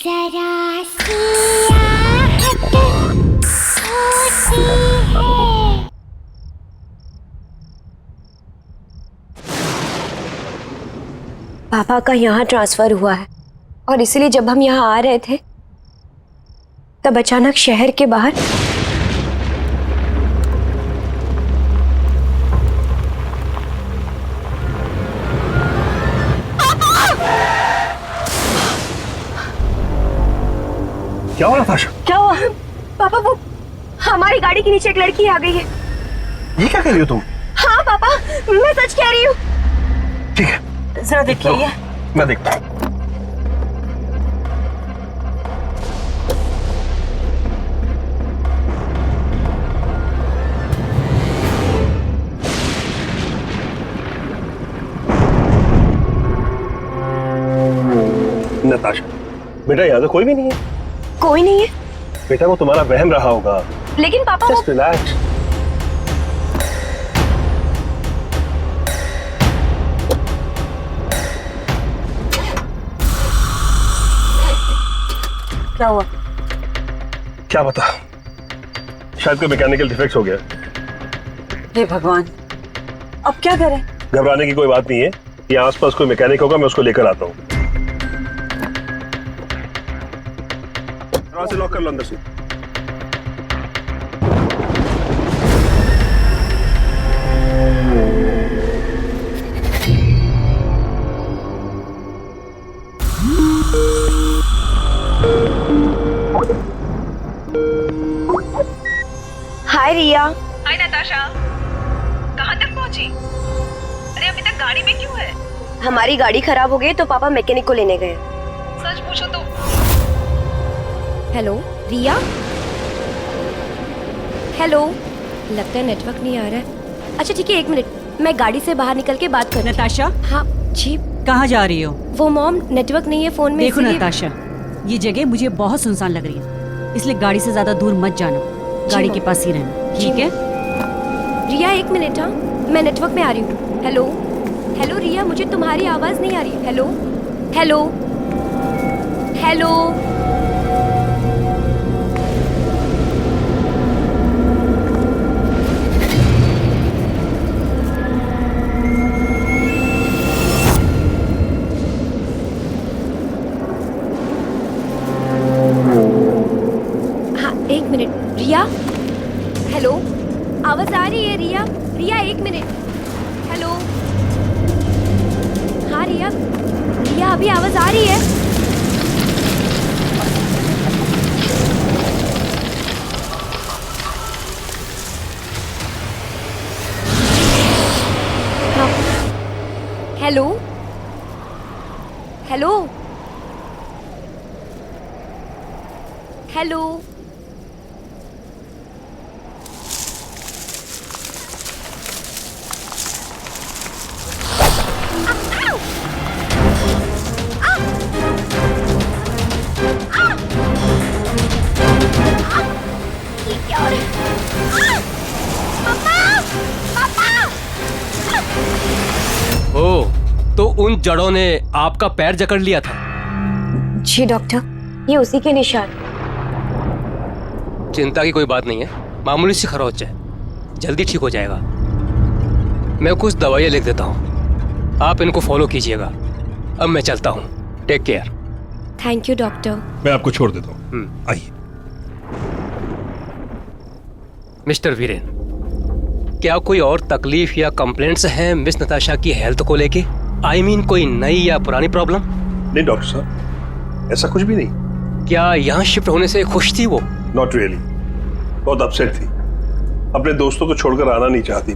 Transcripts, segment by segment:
जरा सियाहत होती है। पापा का यहाँ ट्रांसफर हुआ है और इसीलिए जब हम यहाँ आ रहे थे तब अचानक शहर के बाहर क्या हुआ नताशा? क्या हुआ? पापा वो हमारी गाड़ी के नीचे एक लड़की आ गई है। ये क्या कह रही हो तुम? हाँ पापा, मैं सच कह रही हूँ। ठीक है, जरा देखिए ये। मैं देखता हूँ। नताशा, बेटा यहाँ तो कोई भी नहीं है। कोई नहीं है? बेटा वो तुम्हारा वहम रहा होगा। लेकिन पापा वो जस्ट रिलैक्स। क्या हुआ? क्या पता, शायद कोई मैकेनिकल डिफेक्ट हो गया। हे भगवान, अब क्या करें? घबराने की कोई बात नहीं है, यहाँ आसपास कोई मैकेनिक होगा, मैं उसको लेकर आता हूँ। दरवाजे लॉक कर लो अंदर से। हाय रिया। हाय नताशा, कहाँ तक पहुँची? अरे अभी तक गाड़ी में क्यों है? हमारी गाड़ी खराब हो गई तो पापा मैकेनिक को लेने गए। सच पूछो तो। हेलो रिया। हेलो, लगता है नेटवर्क नहीं आ रहा है। अच्छा ठीक है, एक मिनट, मैं गाड़ी से बाहर निकल के बात करती हूँ। नताशा, हाँ जी। कहाँ जा रही हो? वो मॉम, नेटवर्क नहीं है फोन में। देखो इसीलिए- नताशा, ये जगह मुझे बहुत सुनसान लग रही है, इसलिए गाड़ी से ज्यादा दूर मत जाना, गाड़ी मॉम। के पास ही रहना, ठीक है? रिया एक मिनट, हाँ मैं नेटवर्क में आ रही हूँ। हेलो हेलो रिया, मुझे तुम्हारी आवाज नहीं आ रही। Hello hello hello. हाँ एक मिनट रिया। हेलो, आवाज आ रही है रिया? रिया एक मिनट। हेलो, हाँ रिया, रिया अभी आवाज आ रही है? हाँ। Hello hello hello. ये क्या हो रहा है? पापा! पापा! ओह, तो उन जड़ों ने आपका पैर जकड़ लिया था? जी डॉक्टर, ये उसी के निशान। चिंता की कोई बात नहीं है, मामूली सी खरोच है, जल्दी ठीक हो जाएगा। मैं कुछ दवाइयाँ लिख देता हूँ, आप इनको फॉलो कीजिएगा। अब मैं चलता हूँ, take care. Thank you doctor. मैं आपको छोड़ देता हूँ, आइए। मिस्टर वीरेन, क्या कोई और तकलीफ या कंप्लेंट्स हैं मिस नताशा की हेल्थ को लेके? आई मीन कोई नई या पुरानी प्रॉब्लम? नहीं डॉक्टर साहब, ऐसा कुछ भी नहीं। क्या यहाँ शिफ्ट होने से खुश थी वो? नॉट रियली, बहुत अपसेट थी। अपने दोस्तों को छोड़कर आना नहीं चाहती,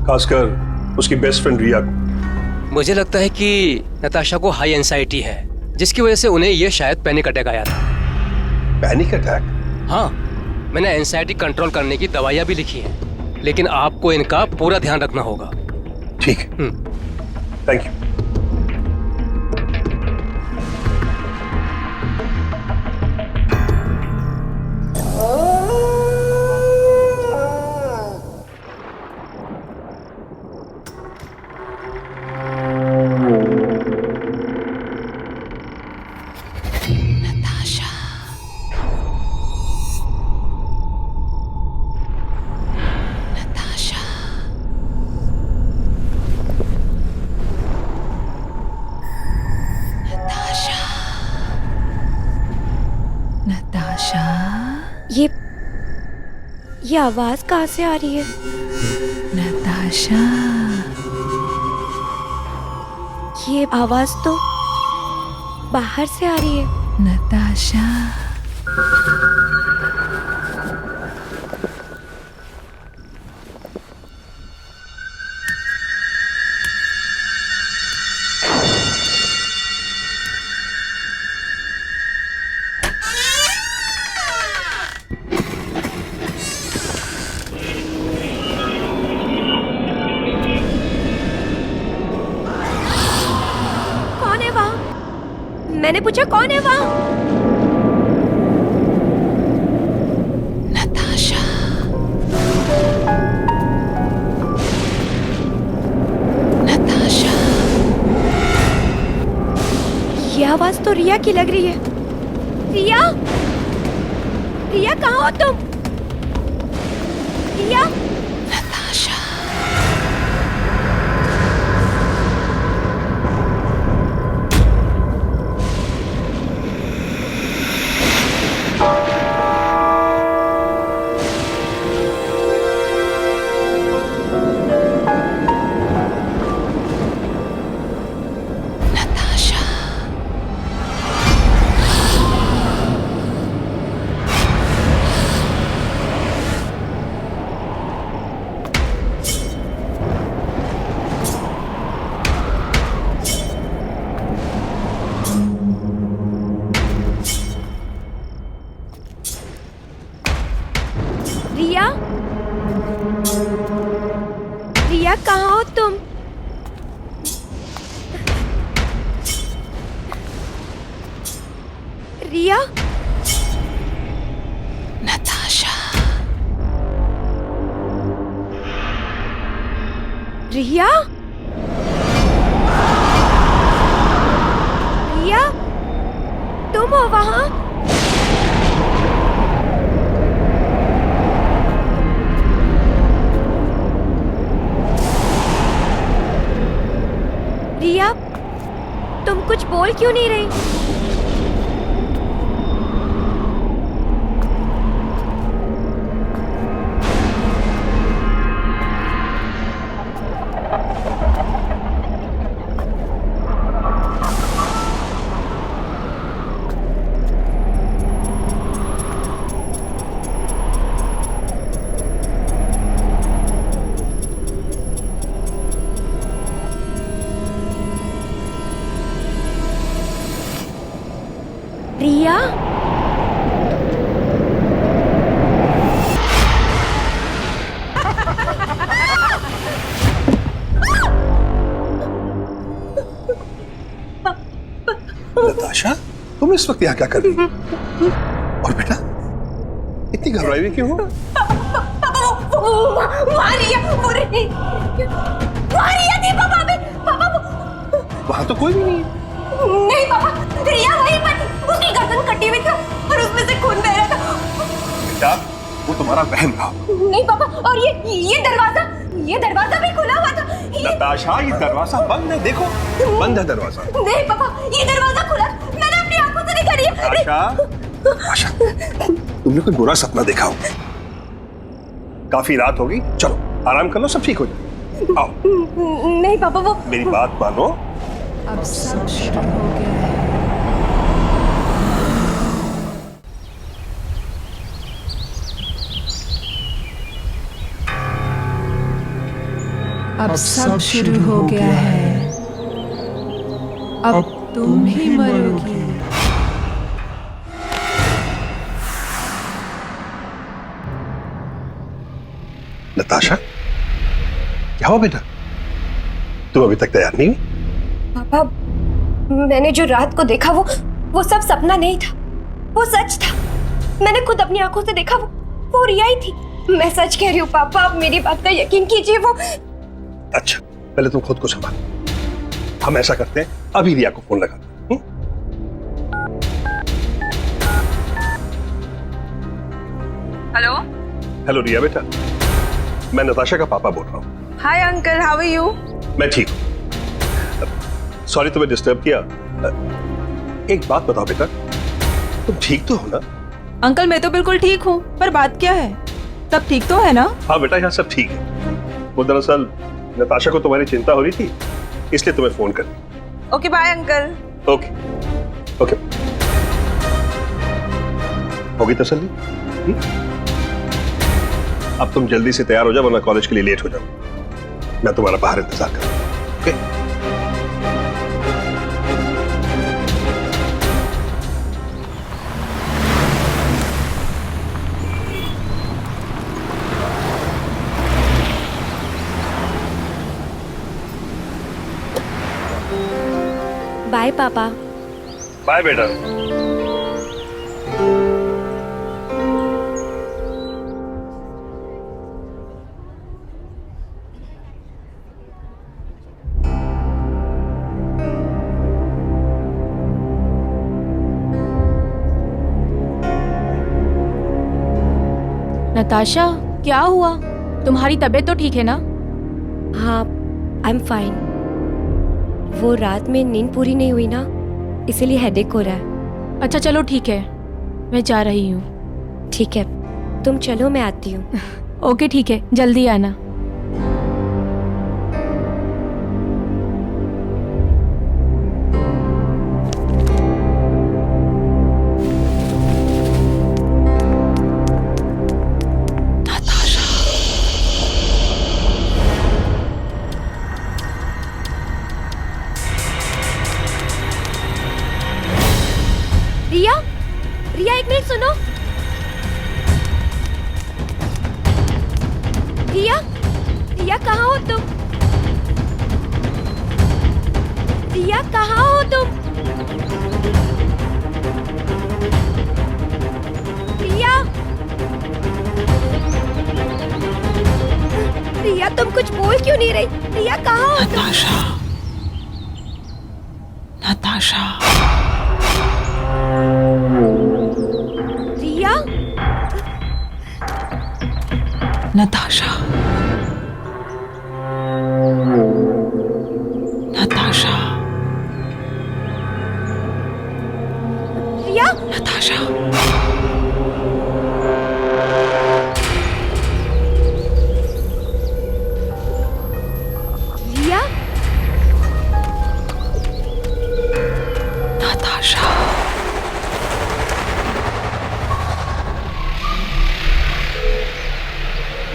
खासकर उसकी बेस्ट फ्रेंड रिया को। मुझे लगता है कि नताशा को हाई एंजाइटी है, जिसकी वजह से उन्हें यह शायद पैनिक अटैक आया था। Panic attack? हाँ, मैंने एंजाइटी कंट्रोल करने की दवाइयाँ भी लिखी हैं, लेकिन आपको इनका पूरा ध्यान रखना होगा। ठीक है, थैंक यू। नताशा, ये आवाज कहाँ से आ रही है? नताशा, ये आवाज तो बाहर से आ रही है। नताशा। कौन है वहाँ? मैंने पूछा कौन है वहाँ? नताशा, नताशा, ये आवाज तो रिया की लग रही है। रिया, रिया कहाँ हो तुम? रिया, नताशा, नताशा, रिया, रिया कहाँ हो तुम? रिया, नताशा, रिया, रिया, तुम हो वहाँ? रिया, तुम कुछ बोल क्यों नहीं रही? रिया, नताशा, तुम इस वक्त यहाँ क्या कर रही हो? और बेटा, इतनी घबराई हुई क्यों हो? वहां तो कोई भी नहीं है। नहीं पापा, रिया वहीं पर थी। उसकी गर्दन कटी हुई थी और उसमें से खून बह रहा था। बेटा, वो तुम्हारा वहम था। नहीं पापा, और ये दरवाजा भी खुला हुआ था। नताशा, ये दरवाजा बंद है, देखो बंद है दरवाजा। नहीं पापा, ये दरवाजा खुला था। मैंने अपनी आंखों से देखा। नताशा, नताशा, तुमने कोई बुरा सपना देखा होगा। काफी रात होगी, चलो आराम कर लो, सब ठीक हो जाए। आओ। नहीं पापा, वो मेरी बात मानो। अब सब शुरू हो गया है। अब सब शुरू हो गया है। अब तुम ही मरोगी। नताशा, क्या हुआ बेटा? तुम अभी तक तैयार नहीं हुई? पापा, मैंने जो रात को देखा वो सब सपना नहीं था, वो सच था। मैंने खुद अपनी आंखों से देखा, वो रिया ही थी। मैं सच कह रही हूँ पापा, आप मेरी बात का यकीन कीजिए। वो अच्छा, पहले तुम खुद को संभाल। हम ऐसा करते हैं, अभी रिया को फोन लगाते हैं। हेलो हेलो रिया बेटा, मैं नताशा का पापा बोल रहा हूँ। Hi uncle, how are you? मैं ठीक हूँ। सॉरी तुम्हें डिस्टर्ब किया। एक बात बताओ बेटा, तुम ठीक तो हो ना? अंकल मैं तो बिल्कुल ठीक हूँ, पर बात क्या है? सब ठीक तो है ना? हाँ बेटा, यहाँ सब ठीक है। वो दरअसल नताशा को तुम्हारी चिंता हो रही थी, इसलिए तुम्हें फोन कर। Okay bye uncle. Okay okay, होगी तसल्ली? अब तुम जल्दी से तैयार हो जाओ, वरना कॉलेज के लिए लेट हो जाओ। मैं तुम्हारा बाहर इंतजार करूँ। ओके? बाय पापा। बाय बेटा। नताशा, क्या हुआ? तुम्हारी तबीयत तो ठीक है ना? हाँ, आई एम फाइन। वो रात में नींद पूरी नहीं हुई ना, इसीलिए हेडेक हो रहा है। अच्छा चलो ठीक है, मैं जा रही हूँ। ठीक है, तुम चलो, मैं आती हूँ। ओके ठीक है, जल्दी आना। रिया, रिया एक मिनट सुनो। रिया, रिया कहाँ हो तुम? रिया कहाँ हो तुम? रिया, रिया तुम कुछ बोल क्यों नहीं रही? रिया कहाँ हो तुम? नताशा, नताशा, रिया, नताशा, नताशा, रिया, नताशा, रिया, नताशा,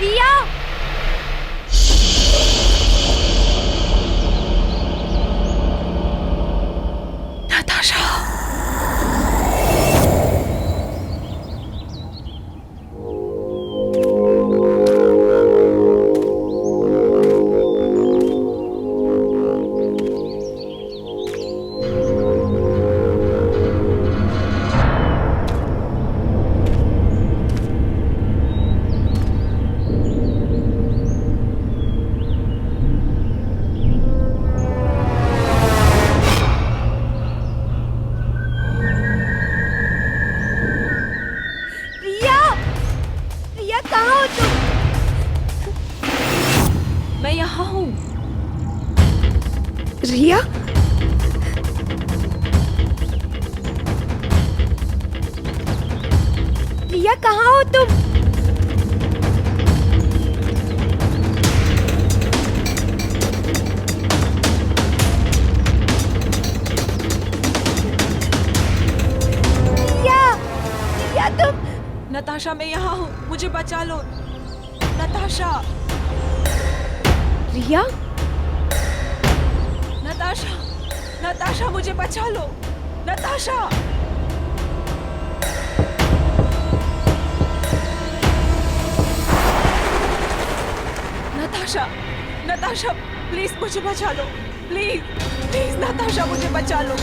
रिया। नताशा। रिया, रिया कहाँ हो तुम? मैं यहाँ हूँ। रिया, रिया कहाँ हो तुम? रिया, रिया तुम? नताशा मैं यहाँ हूँ, मुझे बचा लो। नताशा, रिया, नताशा, नताशा मुझे बचा लो। नताशा, नताशा, नताशा प्लीज मुझे बचा लो। प्लीज प्लीज नताशा मुझे बचा लो।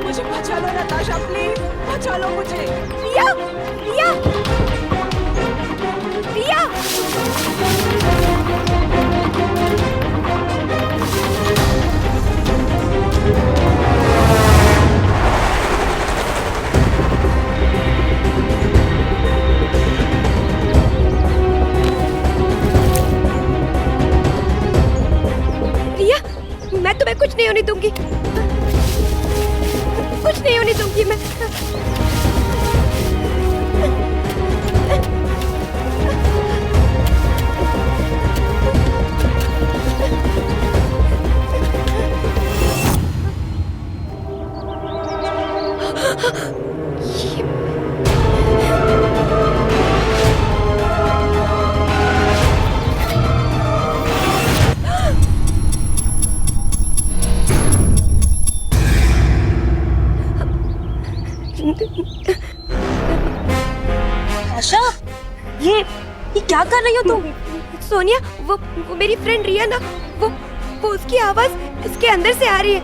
मुझे बचा लो नताशा, प्लीज बचा लो मुझे। रिया, रिया, रिया। नहीं होने दूंगी, कुछ नहीं होने दूंगी मैं। आशा, ये क्या कर रही हो तुम? सोनिया, वो मेरी फ्रेंड रिया ना, वो उसकी आवाज इसके अंदर से आ रही है।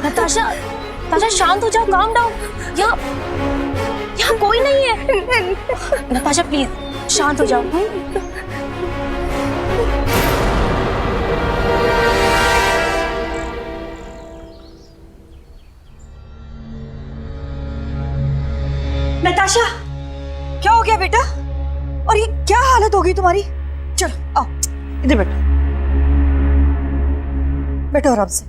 नताशा, नताशा शांत हो जाओ, काम डाउन। यहाँ कोई नहीं है। नताशा प्लीज शांत हो जाओ। नताशा, क्या हो गया बेटा? और ये क्या हालत हो गई तुम्हारी? चलो आओ, इधर बैठो, बैठो आराम से।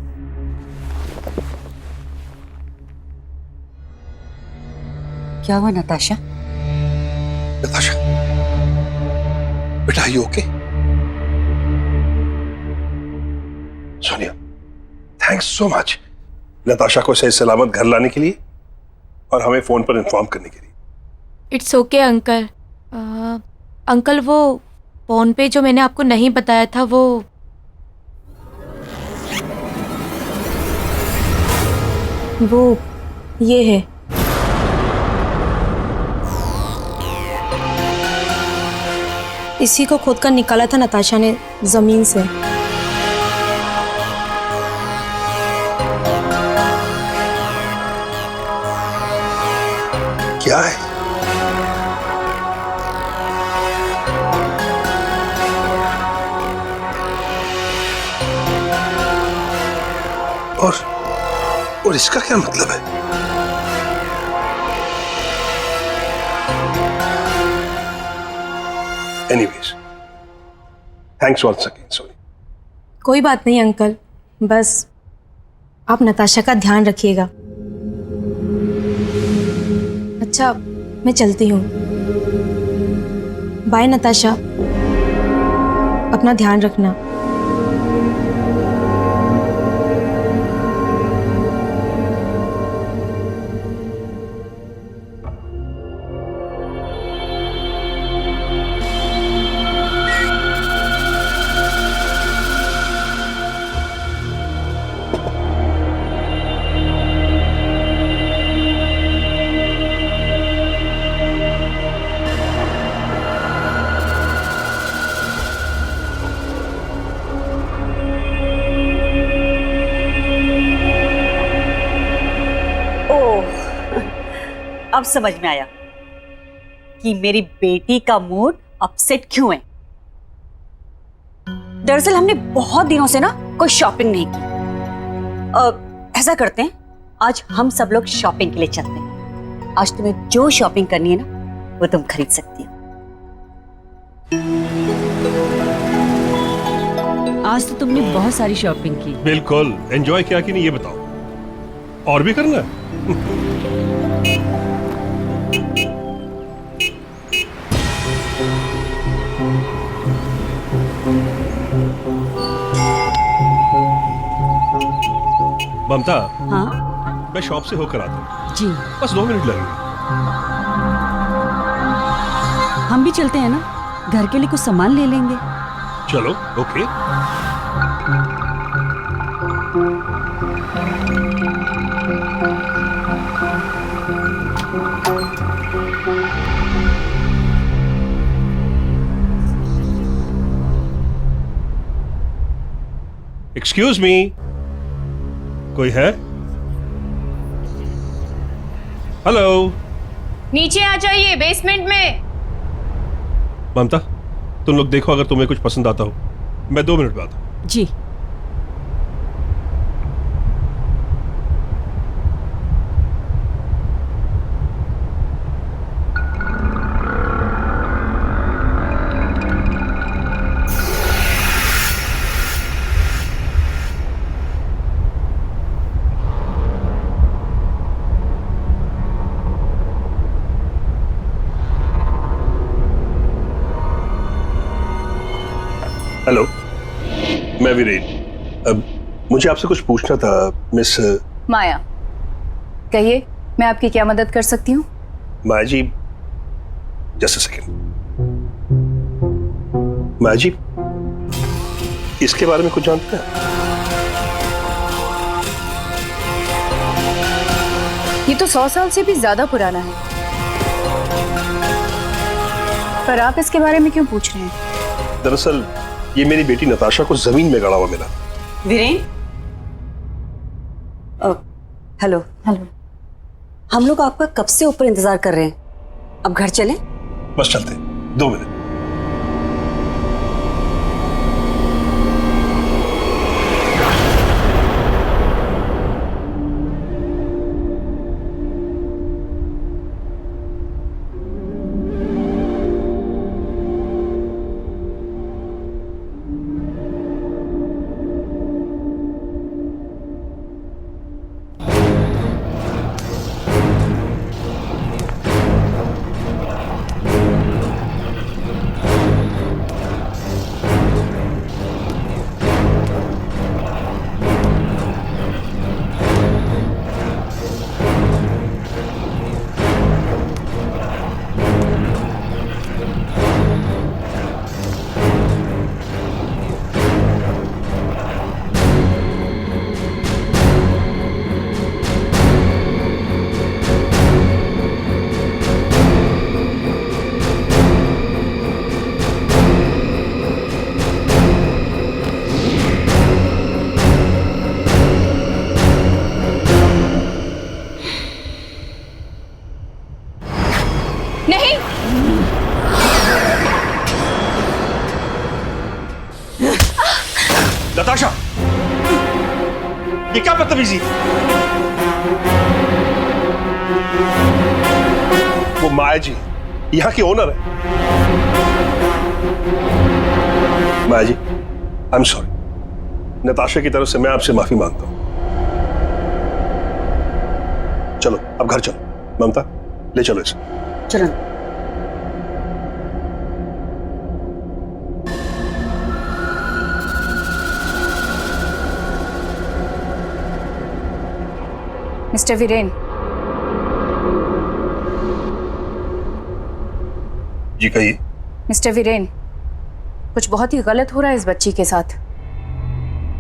क्या हुआ नताशा? नताशा, बेटा you okay? Sonia, thanks so much Natasha को सही सलामत घर लाने के लिए और हमें फोन पर इन्फॉर्म करने के लिए। It's okay uncle. अंकल वो फोन पे जो मैंने आपको नहीं बताया था वो ये है। इसी को खोद कर निकाला था नताशा ने जमीन से। क्या है? और इसका क्या मतलब है? Anyways, thanks once again Soni. कोई बात नहीं अंकल, बस आप नताशा का ध्यान रखिएगा। अच्छा, मैं चलती हूँ। बाय नताशा, अपना ध्यान रखना। अब समझ में आया कि मेरी बेटी का मूड अपसेट क्यों है। दरअसल हमने बहुत दिनों से ना कोई शॉपिंग नहीं की। ऐसा करते हैं, आज हम सब लोग शॉपिंग के लिए चलते हैं। आज तुम्हें जो शॉपिंग करनी है ना वो तुम खरीद सकती हो। आज तो तुमने बहुत सारी शॉपिंग की। बिल्कुल, एंजॉय किया कि नहीं ये बताओ, और भी करना है? ममता, हाँ मैं शॉप से होकर आता हूँ। जी, बस 2 मिनट लगेंगे। हम भी चलते हैं ना, घर के लिए कुछ सामान ले लेंगे। चलो, ओके। एक्सक्यूज मी, कोई है? हेलो, नीचे आ जाइए, बेसमेंट में। ममता, तुम लोग देखो, अगर तुम्हें कुछ पसंद आता हो। मैं 2 मिनट में आता हूं। जी। हेलो, मैं वीरेन। अब मुझे आपसे कुछ पूछना था मिस माया, कहिए मैं आपकी क्या मदद कर सकती हूँ? माया जी, जस्ट अ सेकंड। माया जी, इसके बारे में कुछ जानते हैं? ये तो 100 साल से भी ज्यादा पुराना है, पर आप इसके बारे में क्यों पूछ रहे हैं? दरअसल ये मेरी बेटी नताशा को जमीन में गड़ा हुआ मिला। वीरेन, हेलो। हेलो। हम लोग आपका कब से ऊपर इंतजार कर रहे हैं, अब घर चलें? बस चलते हैं, 2 मिनट। नहीं, नताशा, ये क्या बदतमीजी? वो माया जी यहाँ की ओनर है। माया जी, आई एम सॉरी। नताशा की तरफ से मैं आपसे माफी मांगता हूं। चलो अब घर चलो। ममता, ले चलो इसे। चलो। मिस्टर वीरेन, जी कहिए। मिस्टर वीरेन, कुछ बहुत ही गलत हो रहा है इस बच्ची के साथ।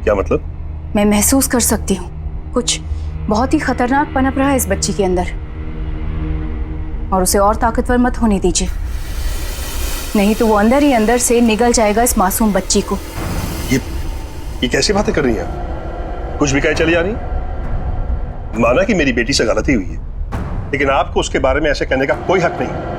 क्या मतलब? मैं महसूस कर सकती हूँ कुछ बहुत ही खतरनाक पनप रहा है इस बच्ची के अंदर, और उसे और ताकतवर मत होने दीजिए, नहीं तो वो अंदर ही अंदर से निगल जाएगा इस मासूम बच्ची को। ये कैसी बातें कर रही हैं आप? कुछ भी कहे चली जा रही? माना कि मेरी बेटी से गलती हुई है, लेकिन आपको उसके बारे में ऐसे कहने का कोई हक नहीं।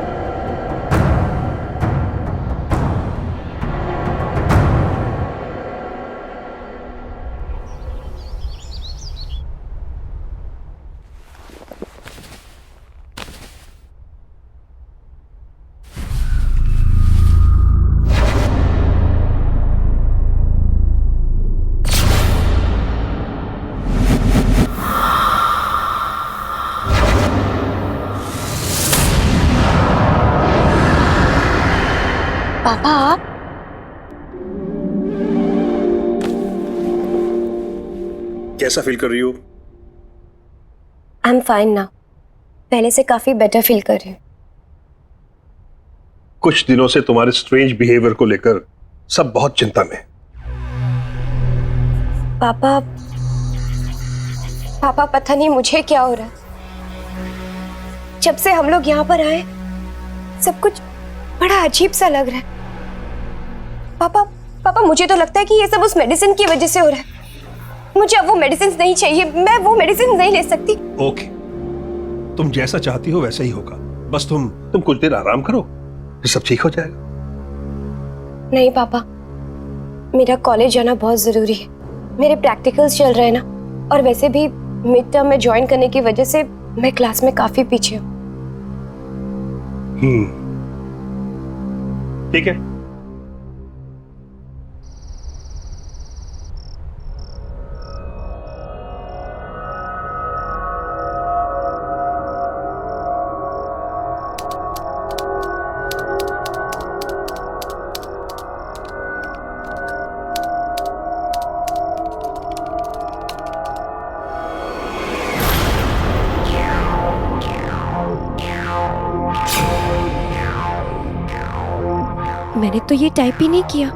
पापा आप? कैसा फील कर रही हो? I am fine now. पहले से काफी बेटर फील कर रही हूँ। कुछ दिनों से तुम्हारे स्ट्रेंज बिहेवियर को लेकर सब बहुत चिंता में। पापा पापा पता नहीं मुझे क्या हो रहा है। जब से हम लोग यहाँ पर आए सब कुछ बड़ा अजीब सा लग रहा है। पापा मुझे तो लगता है कि ये सब उस मेडिसिन की वजह से हो रहा है। मुझे अब वो मेडिसिन नहीं चाहिए, मैं वो मेडिसिन नहीं ले सकती। ओके, तुम जैसा चाहती हो वैसा ही होगा। बस तुम कुछ देर आराम करो, फिर सब ठीक हो जाएगा। नहीं पापा, मेरा कॉलेज जाना बहुत जरूरी है। मेरे प्रैक्टिकल्स चल रहे हैं ना, और वैसे भी मिड टर्म में ज्वाइन करने की वजह से मैं क्लास में काफी पीछे हूँ। ठीक है। मैंने तो ये टाइप ही नहीं किया।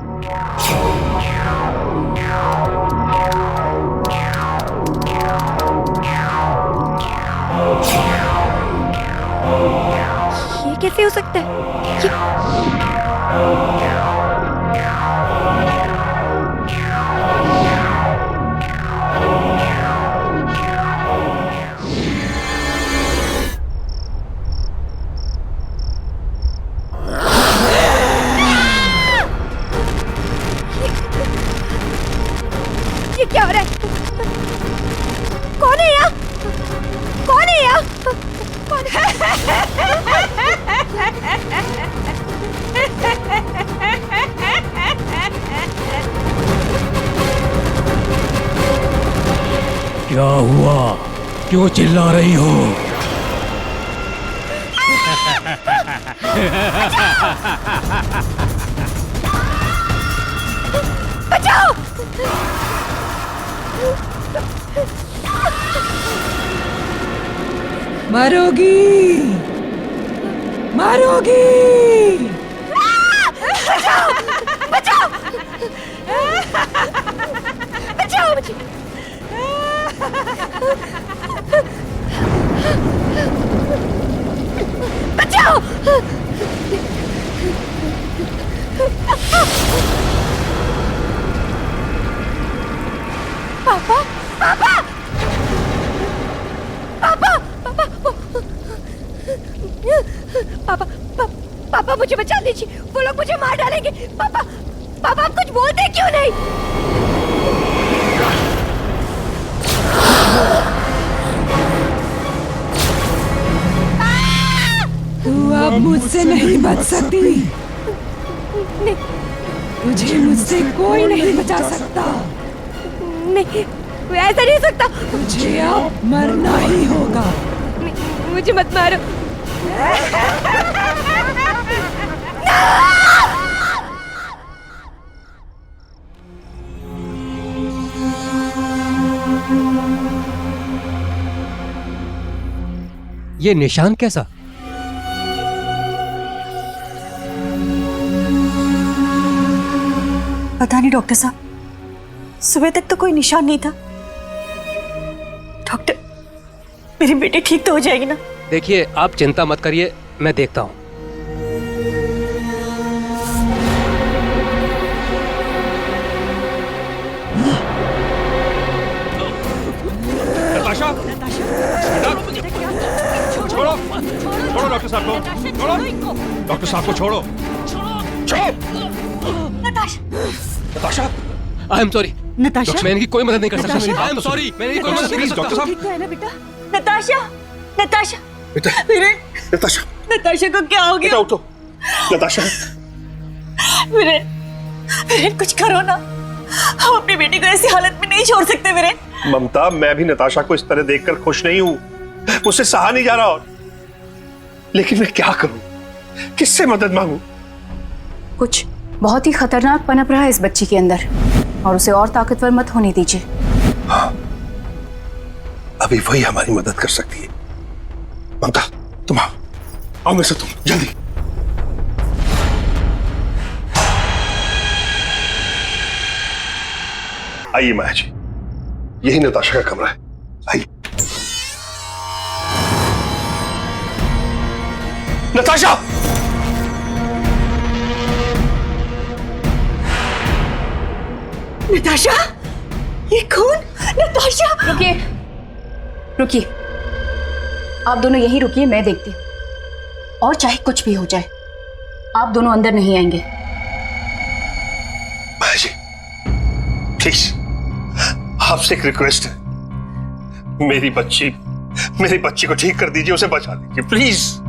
ये कैसे हो सकता है? ये क्या हो रहा है? कौन है यहाँ? कौन है यहाँ? कौन क्या हुआ? क्यों चिल्ला रही हो? बचाओ! मरोगी, मरोगी। बचाओ! बचाओ! बचाओ मुझे! बचाओ! पापा! पापा! पापा! पापा! पापा मुझे बचा दीजिए, वो लोग मुझे मार डालेंगे। पापा! पापा आप कुछ बोलते क्यों नहीं? तू अब मुझसे नहीं बच सकती। तुझे मुझसे कोई नहीं बचा सकता। नहीं, ऐसा नहीं हो सकता। तुझे अब मरना ही होगा। मुझे मत मारो। ये निशान कैसा? पता नहीं डॉक्टर साहब, सुबह तक तो कोई निशान नहीं था। डॉक्टर, मेरी बेटी ठीक तो हो जाएगी ना? देखिए, आप चिंता मत करिए, मैं देखता हूँ। नताशा! छोड़ो! छोड़ो डॉक्टर साहब को! छोड़ो! डॉक्टर साहब को छोड़ो! Natasha! I am sorry. Natasha? मैं इनकी कोई मदद नहीं कर सकता। आई एम सॉरी, मैं इनकी कोई मदद नहीं कर सकता। डॉक्टर साहब! ठीक तो है ना बेटा? नताशा! नताशा! बेटा! वीरेन! नताशा! नताशा को क्या हो बेटा गया? उठो! नताशा! वीरेन! वीरेन कुछ करो ना, हम अपनी बेटी को ऐसी हालत में नहीं छोड़ सकते वीरेन। ममता, मैं भी नताशा को इस तरह देखकर खुश नहीं हूं। मुझसे सहा नहीं जा रहा और लेकिन मैं क्या करूं? किससे मदद मांगूं? कुछ बहुत ही खतरनाक पनप रहा है इस बच्ची के अंदर, और उसे और ताकतवर मत होने दीजिए। हाँ, अभी वही हमारी मदद कर सकती है। ममता, तुम आओ, आओ मेरे साथ, तुम जल्दी। आइए माया जी, यही नताशा का कमरा है। आइए। नताशा! नताशा? ये कौन? नताशा! रुकिए, रुकिए, आप दोनों यहीं रुकिए, मैं देखती हूँ। और चाहे कुछ भी हो जाए, आप दोनों अंदर नहीं आएंगे। माया जी, प्लीज, आपसे एक रिक्वेस्ट है, मेरी बच्ची को ठीक कर दीजिए, उसे बचा दीजिए, प्लीज।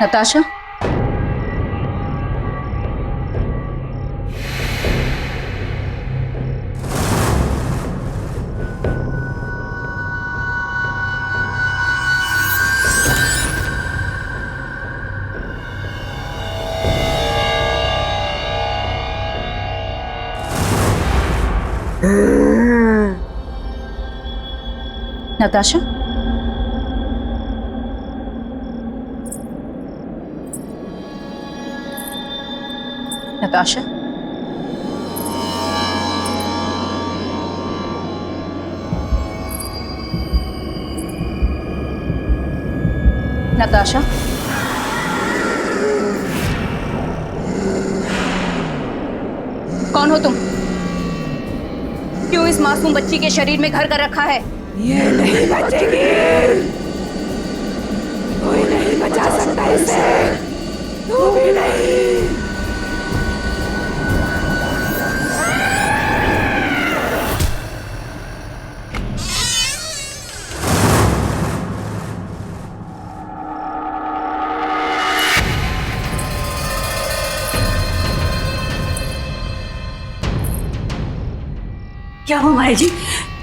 नताशा, नताशा, नताशा, नताशा, कौन हो तुम? क्यों इस मासूम बच्ची के शरीर में घर कर रखा है? ये नहीं बचेगी, कोई नहीं बचा सकता इसे, तू भी नहीं। क्या हुआ माया जी?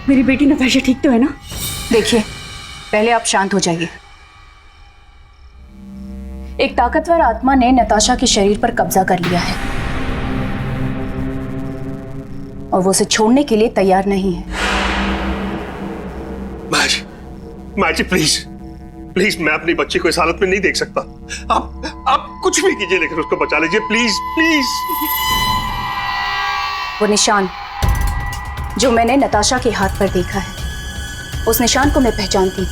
मेरी बेटी नताशा ठीक तो है ना? देखिए, पहले आप शांत हो जाइए। एक ताकतवर आत्मा ने नताशा के शरीर पर कब्जा कर लिया है और वो उसे छोड़ने के लिए तैयार नहीं है। माया जी प्लीज प्लीज, मैं अपनी बच्ची को इस हालत में नहीं देख सकता। आप कुछ भी कीजिए लेकिन उसको बचा लीजिए प्लीज प्लीज। वो निशान जो मैंने नताशा के हाथ पर देखा है, उस निशान को मैं पहचानती हूँ।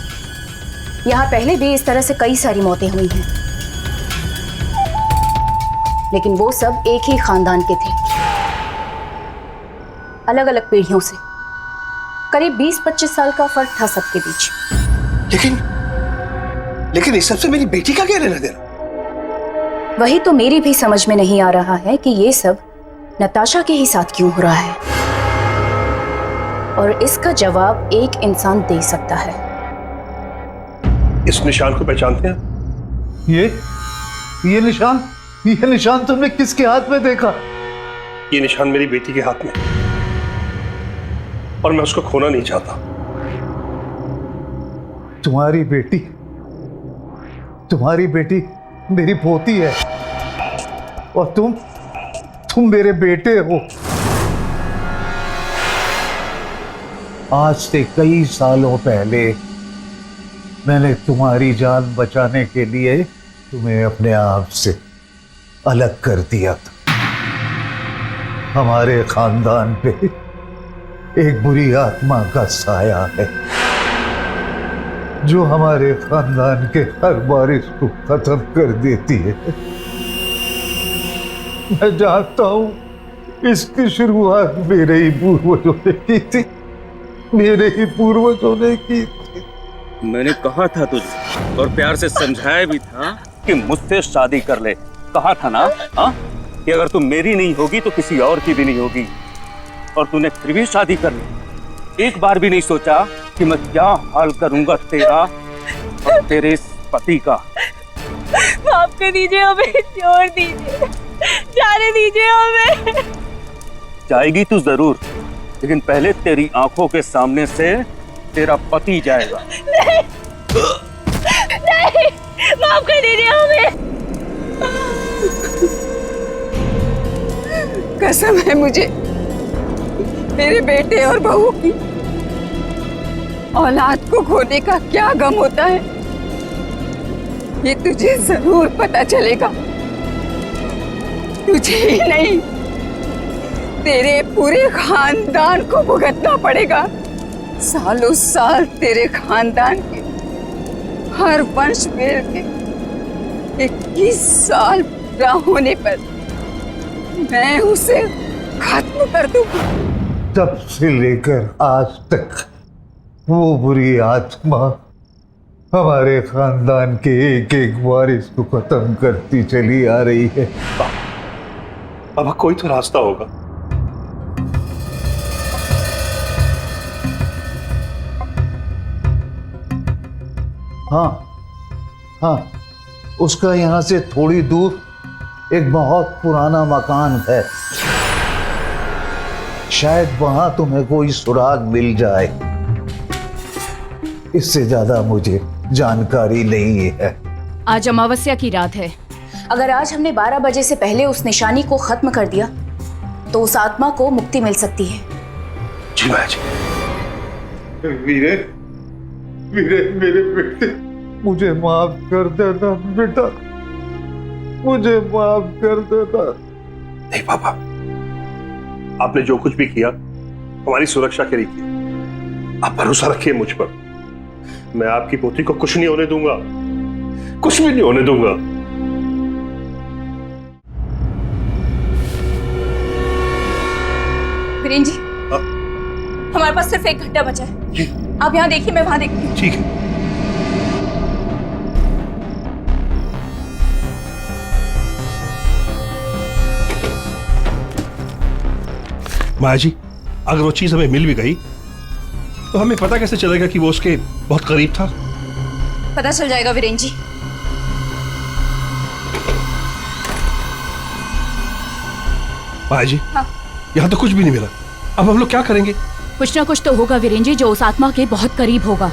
यहाँ पहले भी इस तरह से कई सारी मौतें हुई हैं, लेकिन वो सब एक ही खानदान के थे, अलग अलग पीढ़ियों से। करीब 20-25 साल का फर्क था सबके बीच। लेकिन इस सबसे मेरी बेटी का क्या लेना देना? वही तो मेरी भी समझ में नहीं आ रहा है कि ये सब नताशा के ही साथ क्यों हो रहा है, और इसका जवाब एक इंसान दे सकता है। इस निशान को पहचानते हैं? ये निशान तुमने किसके हाथ में देखा? ये निशान मेरी बेटी के हाथ में, और मैं उसको खोना नहीं चाहता। तुम्हारी बेटी मेरी पोती है, और तुम मेरे बेटे हो। आज से कई सालों पहले मैंने तुम्हारी जान बचाने के लिए तुम्हें अपने आप से अलग कर दिया था। हमारे खानदान पे एक बुरी आत्मा का साया है जो हमारे खानदान के हर बारिश को खत्म कर देती है। मैं जानता हूं इसकी शुरुआत मेरे ही पूर्वजों ने की थी, मैंने कहा था तुझे और प्यार से समझाया भी था कि मुझसे शादी कर ले। कहा था ना कि अगर तुम मेरी नहीं होगी तो किसी और की भी नहीं होगी, और तूने फिर भी शादी कर ली। एक बार भी नहीं सोचा कि मैं क्या हाल करूंगा तेरा और तेरे इस पति का। माफ कर दीजिए हमें, छोड़ दीजिए, जाने दीजिए हमें। जाएगी तू जरूर, लेकिन पहले तेरी आंखों के सामने से तेरा पति जाएगा। नहीं, माफ कर दीजिए हमें। कसम है मुझे मेरे बेटे और बहू की। औलाद को खोने का क्या गम होता है ये तुझे जरूर पता चलेगा। तुझे ही नहीं, तेरे पूरे खानदान को भुगतना पड़ेगा। सालों साल तेरे खानदान के हर वंश मिल के 21 साल पूरा होने पर मैं उसे खत्म कर दूंगा। तब से लेकर आज तक वो बुरी आत्मा हमारे खानदान के एक एक वारिस को खत्म करती चली आ रही है। अब कोई तो रास्ता होगा। हाँ, उसका यहाँ से थोड़ी दूर एक बहुत पुराना मकान है, शायद वहां तुम्हें कोई सुराग मिल जाए। इससे ज्यादा मुझे जानकारी नहीं है। आज अमावस्या की रात है। अगर आज हमने 12 बजे से पहले उस निशानी को खत्म कर दिया तो उस आत्मा को मुक्ति मिल सकती है। जी माया जी। वीरे, वीरे मेरे बेटे, मुझे माफ कर देना बेटा, मुझे माफ कर देना। नहीं पापा, आपने जो कुछ भी किया हमारी सुरक्षा के लिए किया। आप भरोसा रखिए मुझ पर, मैं आपकी पोती को कुछ नहीं होने दूंगा, कुछ भी नहीं होने दूंगा। वीरेन जी, हमारे पास सिर्फ एक घंटा बचा है। जी। आप यहाँ देखिए, मैं वहां देखती हूँ। ठीक है। माया जी, अगर वो चीज हमें मिल भी गई तो हमें पता कैसे चलेगा कि वो उसके बहुत करीब था? पता चल जाएगा वीरेन जी। माया जी, हाँ। यहाँ तो कुछ भी नहीं मिला, अब हम लोग क्या करेंगे? कुछ ना कुछ तो होगा वीरेन जी, जो उस आत्मा के बहुत करीब होगा।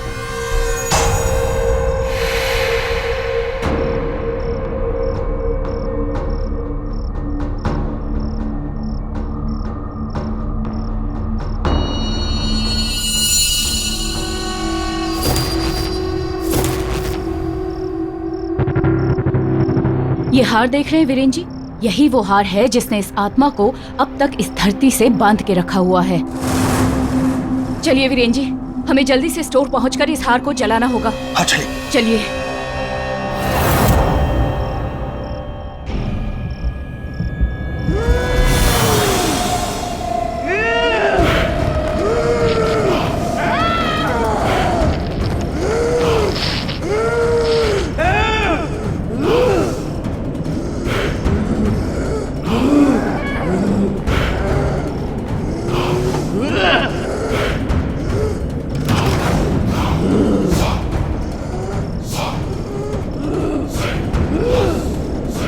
ये हार देख रहे हैं वीरेन जी, यही वो हार है जिसने इस आत्मा को अब तक इस धरती से बांध के रखा हुआ है। चलिए वीरेन जी, हमें जल्दी से स्टोर पहुंचकर इस हार को जलाना होगा। हाँ चलिए। चलिए।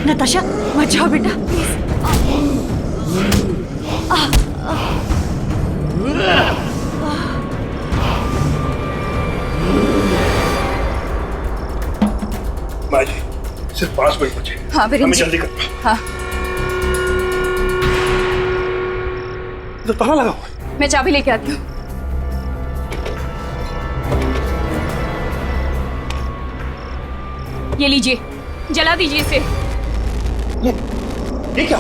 नताशा, मत जाओ बेटा, माया जी, सिर्फ 5 मिनट बचे। हाँ वीरेन हमें जी। जल्दी करना। हाँ, तो ताला लगा हुआ है। मैं चाबी लेके आती हूँ। ये लीजिए, जला दीजिए इसे। ये क्या?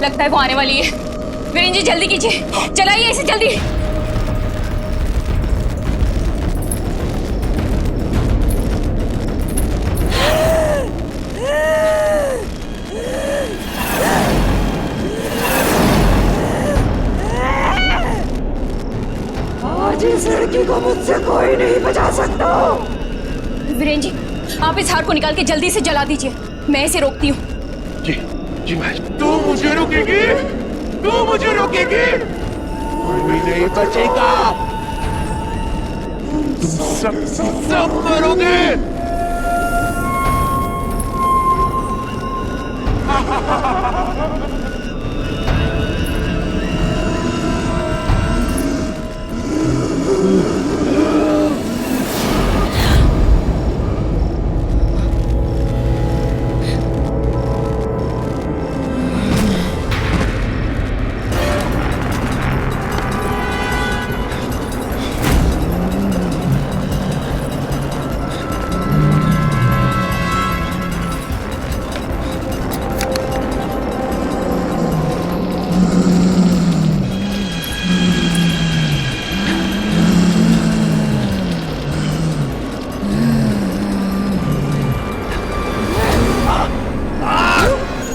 लगता है वो आने वाली है। वीरेन जी जल्दी कीजिए, जलाइए इसे जल्दी। आज इस लड़की को मुझसे कोई नहीं बचा सकता। वीरेन जी, आप इस हार को निकाल के जल्दी से जला दीजिए, मैं इसे रोकती हूँ। जी, जी माया जी। तू मुझे रोकेगी? तू मुझे रोकेगी? कोई नहीं बचेगा। तुम सब मरोगे।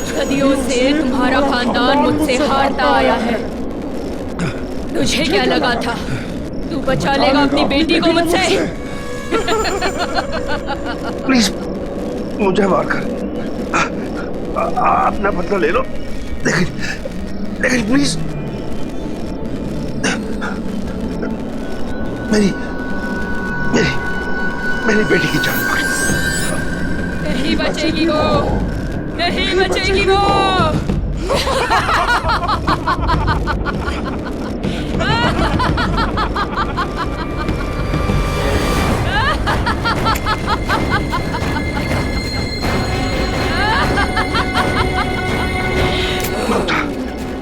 सदियों से तुम्हारा खानदान मुझसे हारता आया है। तुझे क्या लगा था तू बचा लेगा अपनी बेटी को मुझसे? प्लीज मुझे मार कर अपना बदला ले लो, लेकिन प्लीज मेरी मेरी मेरी बेटी की जान मार। नहीं बचेगी वो, नहीं बचेगी वो।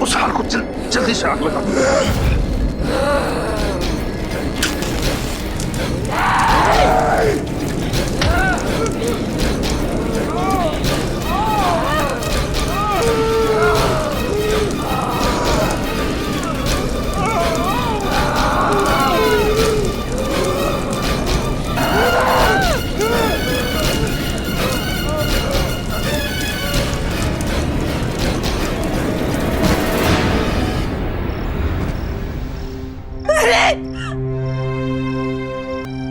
उस हार को जल्दी से आग लगा।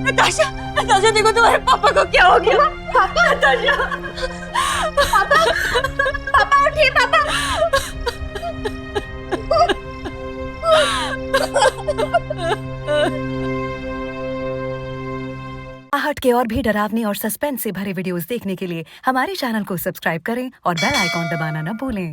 नताशा, नताशा देखो तुम्हारे पापा को क्या हो गया? पापा, नताशा, पापा, पापा उठिए पापा। आहट के और भी डरावने और सस्पेंस से भरे वीडियोस देखने के लिए हमारे चैनल को सब्सक्राइब करें और बेल आइकॉन दबाना न भूलें।